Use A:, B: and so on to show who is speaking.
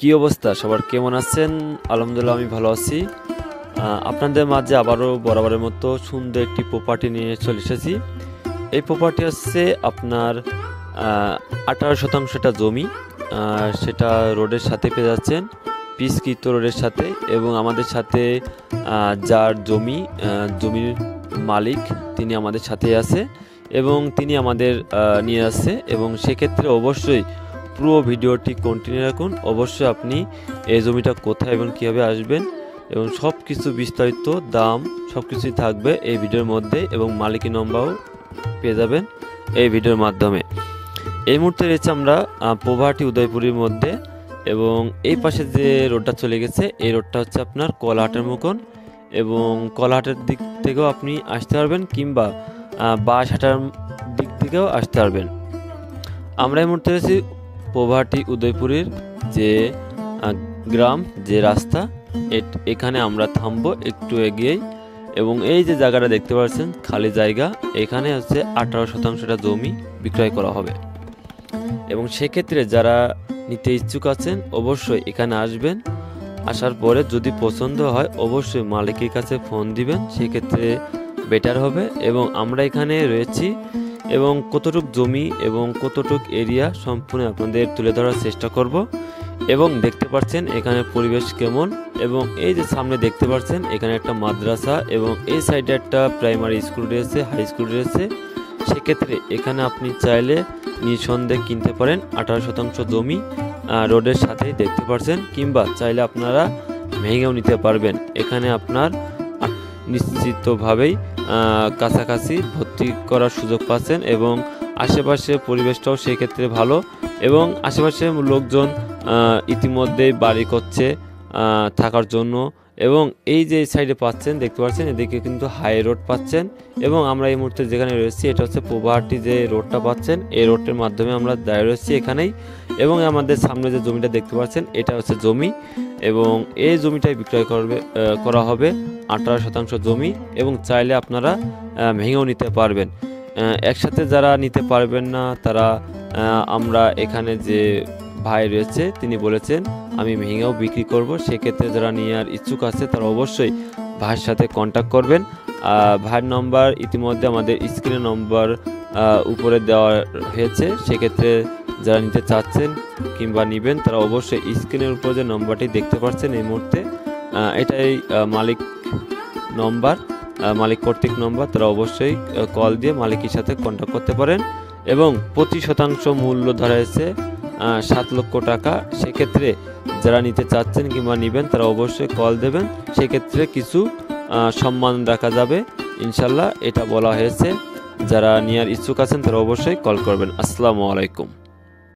A: কি অবস্থা সবার, কেমন আছেন? আলহামদুলিল্লাহ আমি ভালো আছি। আপনাদের মাঝে আবারও বরাবরের মতো সুন্দর একটি প্রপার্টি নিয়ে চলে এসেছি। এই প্রপার্টি হচ্ছে আপনার 18% জমি, সেটা রোডের সাথে পেয়ে যাচ্ছেন, পিচকৃত রোডের সাথে। এবং আমাদের সাথে যার জমির মালিক তিনি আমাদের সাথে আছে এবং তিনি আমাদের নিয়ে আসছে। এবং সেক্ষেত্রে অবশ্যই পুরো ভিডিওটি কন্টিনিউ রাখুন। অবশ্যই আপনি এই জমিটা কোথায় এবং কীভাবে আসবেন এবং সব কিছু বিস্তারিত দাম সব কিছুই থাকবে এই ভিডিওর মধ্যে, এবং মালিকের নম্বরও পেয়ে যাবেন এই ভিডিওর মাধ্যমে। এই মুহূর্তে রয়েছে আমরা পোভাটি উদয়পুরের মধ্যে, এবং এই পাশে যে রোডটা চলে গেছে এই রোডটা হচ্ছে আপনার কলাহাটের মতন, এবং কলাহাটের দিক থেকেও আপনি আসতে পারবেন কিংবা বাঁশহাটার দিক থেকেও আসতে পারবেন। আমরা এই মুহূর্তে রয়েছি পোভাটি উদয়পুরের যে গ্রাম, যে রাস্তা, এখানে আমরা থামবো একটু এগিয়েই। এবং এই যে জায়গাটা দেখতে পাচ্ছেন খালি জায়গা, এখানে হচ্ছে 18% জমি বিক্রয় করা হবে। এবং সেক্ষেত্রে যারা নিতে ইচ্ছুক আছেন অবশ্যই এখানে আসবেন। আসার পরে যদি পছন্দ হয় অবশ্যই মালিকের কাছে ফোন দিবেন, সেক্ষেত্রে বেটার হবে। এবং আমরা এখানে রয়েছি এবং কতটুক জমি এবং কতটুক এরিয়া সম্পূর্ণ আপনাদের তুলে ধরার চেষ্টা করব। এবং দেখতে পাচ্ছেন এখানে পরিবেশ কেমন, এবং এই যে সামনে দেখতে পাচ্ছেন এখানে একটা মাদ্রাসা এবং এই সাইডে একটা প্রাইমারি স্কুল রয়েছে, হাই স্কুল রয়েছে। সেক্ষেত্রে এখানে আপনি চাইলে নিঃসন্দেহে কিনতে পারেন। 18% জমি রোডের সাথেই দেখতে পাচ্ছেন, কিংবা চাইলে আপনারা ভেঙেও নিতে পারবেন। এখানে আপনার নিশ্চিতভাবেই কাছাকাছি ভর্তি করার সুযোগ পাচ্ছেন, এবং আশেপাশে পরিবেশটাও সেক্ষেত্রে ভালো, এবং আশেপাশে লোকজন ইতিমধ্যেই বাড়ি করছে থাকার জন্য। এবং এই যে সাইডে পাচ্ছেন দেখতে পাচ্ছেন এদিকে কিন্তু হাই রোড পাচ্ছেন। এবং আমরা এই মুহূর্তে যেখানে রয়েছি এটা হচ্ছে পোভাটি যে রোডটা পাচ্ছেন, এই রোডের মাধ্যমে আমরা দাঁড়িয়ে রয়েছি এখানেই। এবং আমাদের সামনে যে জমিটা দেখতে পাচ্ছেন এটা হচ্ছে জমি, এবং এই জমিটাই বিক্রয় করা হবে 18% জমি। এবং চাইলে আপনারা ভেঙেও নিতে পারবেন। একসাথে যারা নিতে পারবেন না তারা আমরা এখানে যে ভাই রয়েছে তিনি বলেছেন আমি ভেঙেও বিক্রি করব। সেক্ষেত্রে যারা নেওয়ার ইচ্ছুক আছে তারা অবশ্যই ভাইয়ের সাথে কন্ট্যাক্ট করবেন। ভাইয়ের নম্বর ইতিমধ্যে আমাদের স্ক্রিনে নম্বর উপরে দেওয়া হয়েছে। সেক্ষেত্রে যারা নিতে চাচ্ছেন কিংবা নেবেন তারা অবশ্যই স্ক্রিনের উপর যে নম্বরটি দেখতে পাচ্ছেন এই মুহূর্তে এটাই মালিক নম্বর, মালিক কর্তৃক নম্বর। তারা অবশ্যই কল দিয়ে মালিকের সাথে কন্ট্যাক্ট করতে পারেন। এবং প্রতি শতাংশ মূল্য ধরা হয়েছে 7 লক্ষ টাকা। সেক্ষেত্রে যারা নিতে চাচ্ছেন কিংবা নেবেন তারা অবশ্যই কল দেবেন, সেক্ষেত্রে কিছু সম্মান রাখা যাবে ইনশাল্লাহ, এটা বলা হয়েছে। যারা নেওয়ার ইচ্ছুক আছেন তারা অবশ্যই কল করবেন। আসসালামু আলাইকুম।